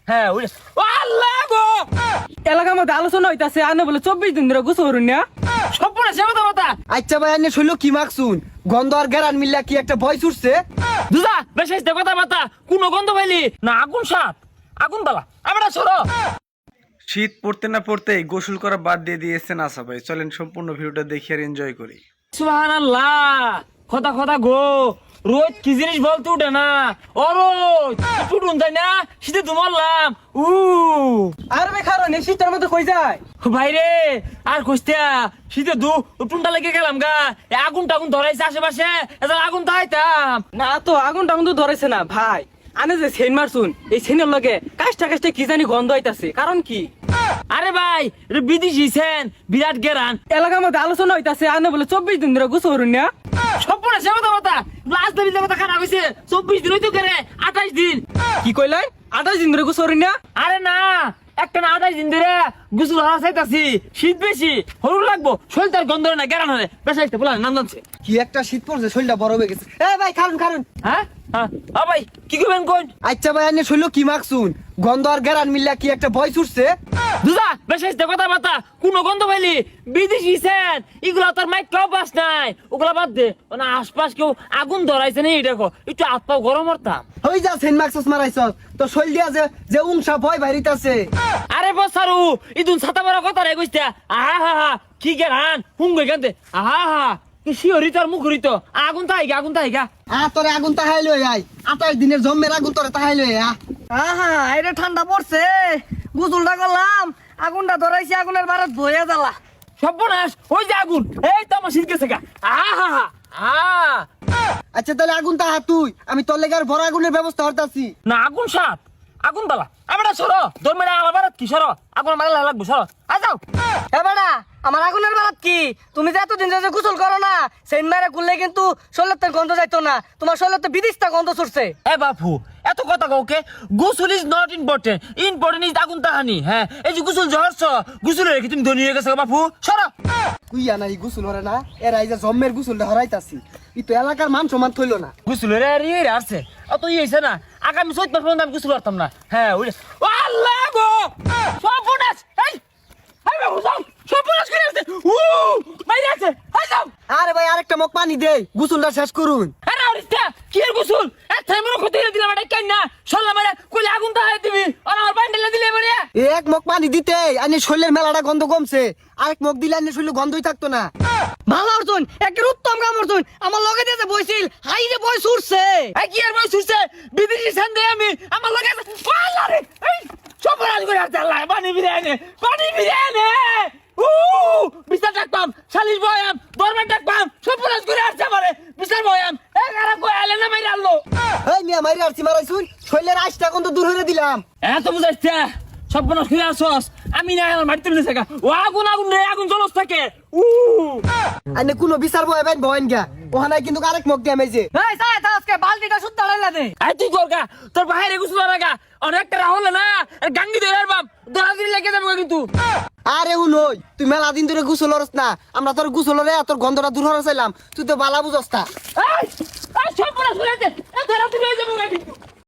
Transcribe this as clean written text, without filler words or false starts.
হ্যাঁ ওই আল্লাহ গো এলাকার মধ্যে আলোচনা হইতাছে আনে বলে 24 দিন ধরে গোসল করুন না। সম্পূর্ণ সেবা কথা আচ্ছা ভাই আনে শৈল কি মাকছুন গন্ধ আর গেরান মিল্লা কি একটা ভয় ছুটছে? দুদা বেশ কথা বাতা কোন গন্ধ পাইলি না আগুন সাপ আগুন বালা আমরা সরো। শীত পড়তে না পড়তেই গোসল করা বাদ দিয়ে দিয়েছেন আশা ভাই। চলেন সম্পূর্ণ ভিডিওটা দেখি আর এনজয় করি। সুবহানাল্লাহ কথা কথা গো রোজ কি জিনিস বলতে উঠে না ও রোজ টুটুন তাই না শীতে ধুমারলাম আর ভাই খারো নে শীতের মধ্যে কই যায় ভাইরে আর কইস্তা শীতে টুনটা লেগে গেলাম গা আগুন টাগুন ধরাইছে আশেপাশে এবার আগুন তাইতাম না তো আগুন টাগুন তো ধরেছে না ভাই আনে যে সেন মারছুন এই সেনের লগে কাষ্টা কাষ্টা কি জানি গন্ধ হইতাছে কারণ কি? আরে ভাই বিদেশি সেন বিরাট গেরান এলাকার মধ্যে আলোচনা হইতাছে আনে বলে 24 দিন ধরে গোসল করুন না। সম্পূর্ণ সেবা কথা লাস্ট দিন কথা খারাপ হয়েছে 24 দিন হইতো করে 28 দিন কি কইলাই 28 দিন ধরে গোসল করুন না? আরে না একটা না 28 দিন ধরে গোসল হওয়া চাইতাছি শীত বেশি হলু লাগবো শরীর তার গন্ধ না গেরান হলে বেশ একটা বলা নাম জানছে কি একটা শীত পড়ছে শৈলটা বড় হয়ে গেছে। এ ভাই খারুন খারুন। হ্যাঁ হ্যাঁ ভাই কি করবেন কোন আচ্ছা ভাই আনে শৈল কি মাকছুন গন্ধ আর গেরান মিল্লা কি একটা ভয় ছুটছে? দুদা বেশ কথা বাতা কোন গন্ধ পাইলি বিদেশি সেন এগুলা তোর মাইক বাস নাই ওগুলা বাদ দে না আশপাশ কেউ আগুন ধরাইছে না এই দেখো একটু হাত পাও গরম হতাম হই যা সেন মাকছস মারাইছস তো শৈল দিয়া যে উংসা ভয় বাইরিতাছে। আরে বসারু ইদুন ছাতা বড় কথা রে কইস্তা আহা হা হা কি গেরান হুঙ্গই কান্দে আহা হা কি শিহরিত আর মুখরিত আগুন তাইগা তোরে আগুন তাহাই লই আই 28 দিনের জম্মের আগুন তোরে তাহাই লই আ। আহা এটা ঠান্ডা পড়ছে গোসলটা করলাম আগুনটা ধরাইছি আগুনের বারাত বইয়া জ্বালা সর্বনাশ ওই যে আগুন এই তো আমার শীত গেছে গা আহা হা আচ্ছা তাহলে আগুন তাহা তুই আমি তোর লেগার বড় আগুনের ব্যবস্থা করতাছি। না আগুন সাপ আগুন বালা আমরা সরো দরমেরা আমার বারাত কি সরো আগুন মারা লাগবো সরো আ যাও এবারে আমার আগুনের বারাত কি তুমি যে এতদিন যে গোসল করো না সেন মারে গুললে কিন্তু শরীরের গন্ধ যাইতো না তোমার শরীরের বিদিশটা গন্ধ ছুটছে। এ বাপু এত কথা কাউকে গোসল is not important important is আগুন তাহানি হ্যাঁ এই যে গোসল জহরছ গোসল রেখে তুমি ধনী হয়ে গেছো বাপু সরো কুইয়া নাই গুসুল হরে না এরা এই যে জম্মের গুসুলটা হরাইতাছি ই তো এলাকার মান সমান থইল না। গোসল রে রে আসছে অত ইয়েছে না আগামী 14 মাস পর্যন্ত আমি গোসল করতাম না হ্যাঁ ওই ও আল্লাহ গো সর্বনাশ এই এই বাবু যাও সর্বনাশ করে আছে মাইরে আছে এই যাও আরে ভাই আরেকটা মগ পানি দে গুসুলটা শেষ করুন। আরে আরিস্তা কি এর গোসল এত মনে ক্ষতি করে দিলাম এটা কেন না সল্লা মারে কইলে আগুন তাহাই দিবি আর আমার বান্ডেলে দিলে মানে এক মগ পানি দিতে আনি শৈলের মেলাটা গন্ধ কমছে আরেক মগ দিলে আনি শৈল গন্ধই থাকতো না। ভালো অর্জুন একের উত্তম কাম অর্জুন আমার লগে দিয়ে বইছিল হাই রে বই ছুটছে এই কি এর বই ছুটছে বিদেশি সেন দে আমি আমার লাগে আল্লাহ রে এই সর্বনাশ করে আছে আল্লাহ পানি বিরিয়ানি বিস্তার ডাকবাম শালিশ বয়াম দরবার ডাকবাম সর্বনাশ করে আসছে আমারে বিস্তার বয়াম এই কারা কই আলে না মাইরা আনলো এই মিয়া মাইরে আরছি মারাইছুন শৈলের আইসটা গন্ধ দূর হয়ে দিলাম। এত বুঝাইছে সর্বনাশ করে আসছস আমি না আমার মাটি তুলে থাকা ও আগুন রে আগুন জ্বলস থাকে আনে কোনো বিচার বয় বাইন বয়েন গা ওখানে কিন্তু আরেক মগ দিয়ে মেজে এই সাই আজকে বালতিটা শুদ্ধ ঢাইলা দে আই তুই করগা তোর বাইরে গুছল লাগা অনেকটা রাহুল না গাঙ্গি ধরে আরবাম দরাদিন লেগে যাবে কিন্তু আরে উনই তুই মেলা দিন ধরে গুসল হরস না আমরা তোর গুসল রে তোর গন্ধটা দূর হরসাইলাম তুই তো বালা বুঝস না এই সর্বনাশ করে আছে ধরা তুলে যাবো কিন্তু